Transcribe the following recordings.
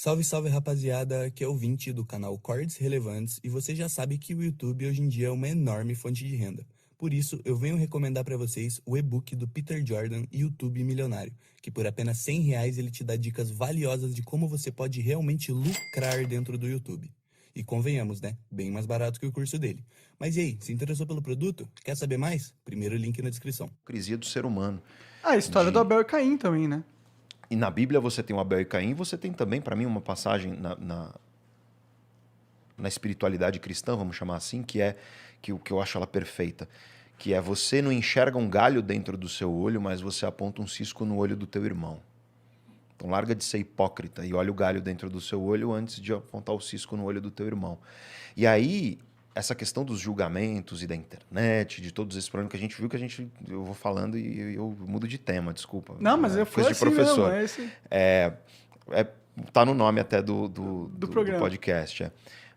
Salve, salve rapaziada, aqui é o Vinte do canal Cortes Relevantes e você já sabe que o YouTube hoje em dia é uma enorme fonte de renda. Por isso, eu venho recomendar para vocês o e-book do Peter Jordan, YouTube Milionário, que por apenas R$ 100 ele te dá dicas valiosas de como você pode realmente lucrar dentro do YouTube. E convenhamos, né? Bem mais barato que o curso dele. Mas e aí, se interessou pelo produto? Quer saber mais? Primeiro link na descrição. Hipocrisia do ser humano. A história do De... Abel e Caim também, né? E na Bíblia você tem o Abel e Caim, você tem também, para mim, uma passagem na espiritualidade cristã, vamos chamar assim, que eu acho ela perfeita. Que é: você não enxerga um galho dentro do seu olho, mas você aponta um cisco no olho do teu irmão. Então larga de ser hipócrita e olha o galho dentro do seu olho antes de apontar o cisco no olho do teu irmão. E aí, essa questão dos julgamentos e da internet, de todos esses problemas que a gente viu, eu vou falando e eu mudo de tema, desculpa. Não, mas eu fui coisa assim de professor. mesmo, é esse... Tá no nome até do podcast.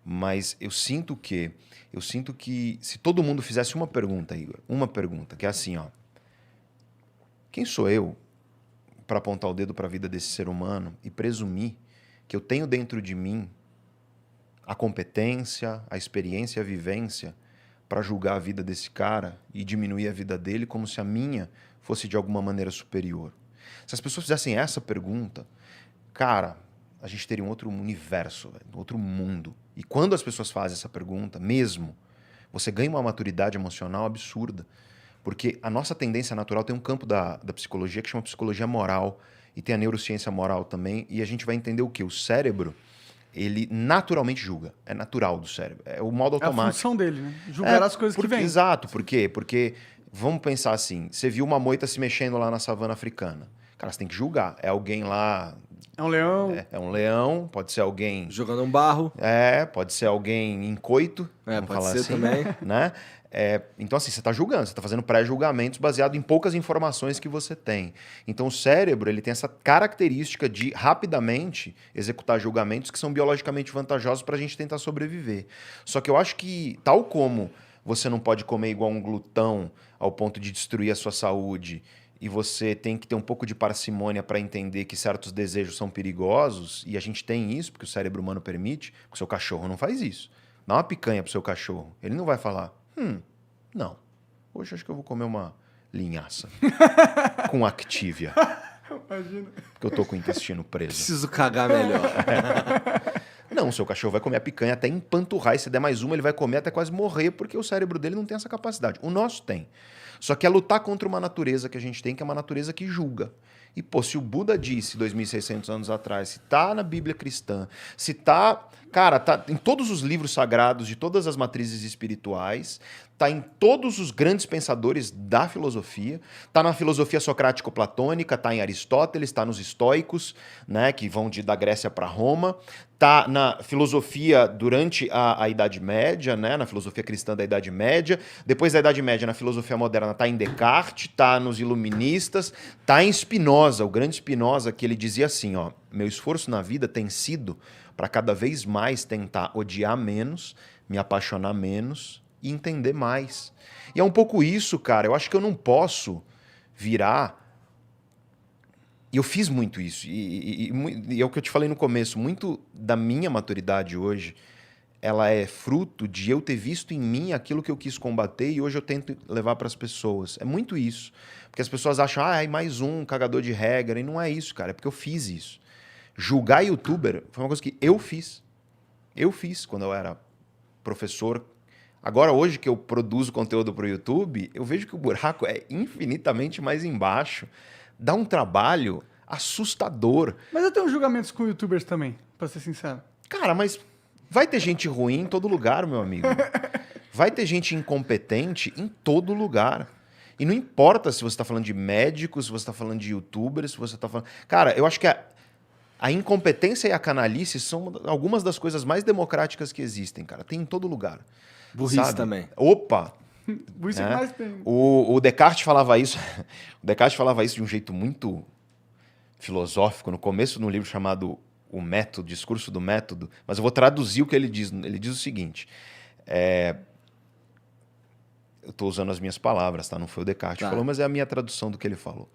Mas eu sinto que se todo mundo fizesse uma pergunta, Igor, uma pergunta, que é assim, ó: quem sou eu para apontar o dedo para a vida desse ser humano e presumir que eu tenho dentro de mim a competência, a experiência, a vivência para julgar a vida desse cara e diminuir a vida dele como se a minha fosse de alguma maneira superior? Se as pessoas fizessem essa pergunta, cara, a gente teria um outro universo, um outro mundo. E quando as pessoas fazem essa pergunta, mesmo, você ganha uma maturidade emocional absurda. Porque a nossa tendência natural tem um campo da psicologia que chama psicologia moral, e tem a neurociência moral também, e a gente vai entender o quê? O cérebro, ele naturalmente julga. É natural do cérebro. É o modo automático. É a função dele, né? Julgar as coisas que vêm. Exato. Por quê? Porque, vamos pensar assim, você viu uma moita se mexendo lá na savana africana. Cara, você tem que julgar. É alguém lá... É um leão. É um leão, pode ser alguém... Jogando um barro. Pode ser alguém em coito. Pode falar ser assim, também. Né? Então, assim, você está julgando, você está fazendo pré-julgamentos baseado em poucas informações que você tem. Então, o cérebro ele tem essa característica de rapidamente executar julgamentos que são biologicamente vantajosos para a gente tentar sobreviver. Só que eu acho que, tal como você não pode comer igual um glutão ao ponto de destruir a sua saúde, e você tem que ter um pouco de parcimônia para entender que certos desejos são perigosos, e a gente tem isso, porque o cérebro humano permite, porque o seu cachorro não faz isso. Dá uma picanha pro seu cachorro, ele não vai falar: não, hoje acho que eu vou comer uma linhaça com Activia. Imagina. Porque eu tô com o intestino preso. Preciso cagar melhor. Não, o seu cachorro vai comer a picanha até empanturrar, e se der mais uma, ele vai comer até quase morrer, porque o cérebro dele não tem essa capacidade. O nosso tem. Só que é lutar contra uma natureza que a gente tem, que é uma natureza que julga. E, pô, se o Buda disse 2.600 anos atrás, se tá na Bíblia cristã, se tá... Cara, tá em todos os livros sagrados de todas as matrizes espirituais, tá em todos os grandes pensadores da filosofia, tá na filosofia socrático-platônica, tá em Aristóteles, tá nos estoicos, né, que vão da Grécia para Roma, tá na filosofia durante a Idade Média, né, na filosofia cristã da Idade Média, depois da Idade Média, na filosofia moderna, tá em Descartes, tá nos iluministas, tá em Spinoza, o grande Spinoza, que ele dizia assim, ó: meu esforço na vida tem sido para cada vez mais tentar odiar menos, me apaixonar menos e entender mais. E é um pouco isso, cara. Eu acho que eu não posso virar... E eu fiz muito isso. E é o que eu te falei no começo. Muito da minha maturidade hoje, ela é fruto de eu ter visto em mim aquilo que eu quis combater e hoje eu tento levar para as pessoas. É muito isso. Porque as pessoas acham, mais um cagador de regra. E não é isso, cara. É porque eu fiz isso. Julgar youtuber foi uma coisa que eu fiz. Eu fiz quando eu era professor. Agora, hoje que eu produzo conteúdo para o YouTube, eu vejo que o buraco é infinitamente mais embaixo. Dá um trabalho assustador. Mas eu tenho julgamentos com youtubers também, pra ser sincero. Cara, mas vai ter gente ruim em todo lugar, meu amigo. Vai ter gente incompetente em todo lugar. E não importa se você está falando de médicos, se você está falando de youtubers, se você está falando... Cara, eu acho que a incompetência e a canalice são algumas das coisas mais democráticas que existem, cara. Tem em todo lugar. Burrice sabe? também. Opa! Isso é que mais tem. O Descartes falava isso. O Descartes falava isso de um jeito muito filosófico no começo de um livro chamado O Método, Discurso do Método. Mas eu vou traduzir o que ele diz. Ele diz o seguinte: eu estou usando as minhas palavras, tá? Não foi o Descartes que falou, mas é a minha tradução do que ele falou.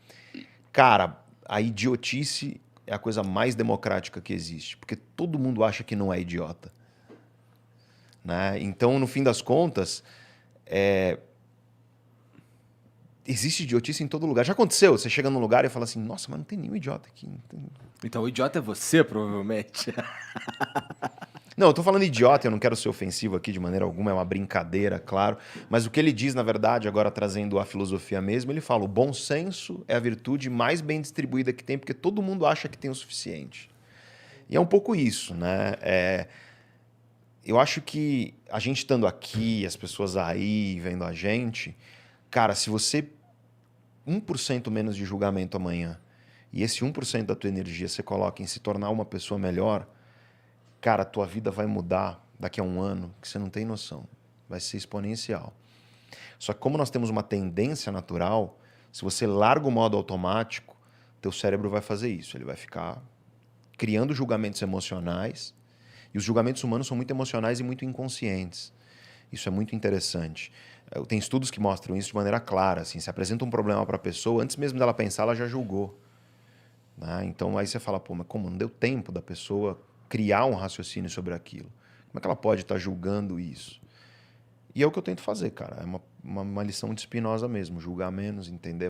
Cara, a idiotice é a coisa mais democrática que existe, porque todo mundo acha que não é idiota. Né? Então, no fim das contas, existe idiotice em todo lugar. Já aconteceu? Você chega num lugar e fala assim, nossa, mas não tem nenhum idiota aqui. Não tem... Então o idiota é você, provavelmente. Não, eu tô falando idiota, eu não quero ser ofensivo aqui de maneira alguma, é uma brincadeira, claro. Mas o que ele diz, na verdade, agora trazendo a filosofia mesmo, ele fala, o bom senso é a virtude mais bem distribuída que tem, porque todo mundo acha que tem o suficiente. E é um pouco isso, né? Eu acho que a gente estando aqui, as pessoas aí vendo a gente, cara, se você 1% menos de julgamento amanhã, e esse 1% da tua energia você coloca em se tornar uma pessoa melhor, cara, a tua vida vai mudar daqui a um ano que você não tem noção. Vai ser exponencial. Só que como nós temos uma tendência natural, se você larga o modo automático, teu cérebro vai fazer isso. Ele vai ficar criando julgamentos emocionais. E os julgamentos humanos são muito emocionais e muito inconscientes. Isso é muito interessante. Tem estudos que mostram isso de maneira clara. Assim, se apresenta um problema para a pessoa, antes mesmo dela pensar, ela já julgou. Né? Então aí você fala, pô, mas como? Não deu tempo da pessoa criar um raciocínio sobre aquilo. Como é que ela pode estar julgando isso? E é o que eu tento fazer, cara. É uma lição de Spinoza mesmo. Julgar menos, entender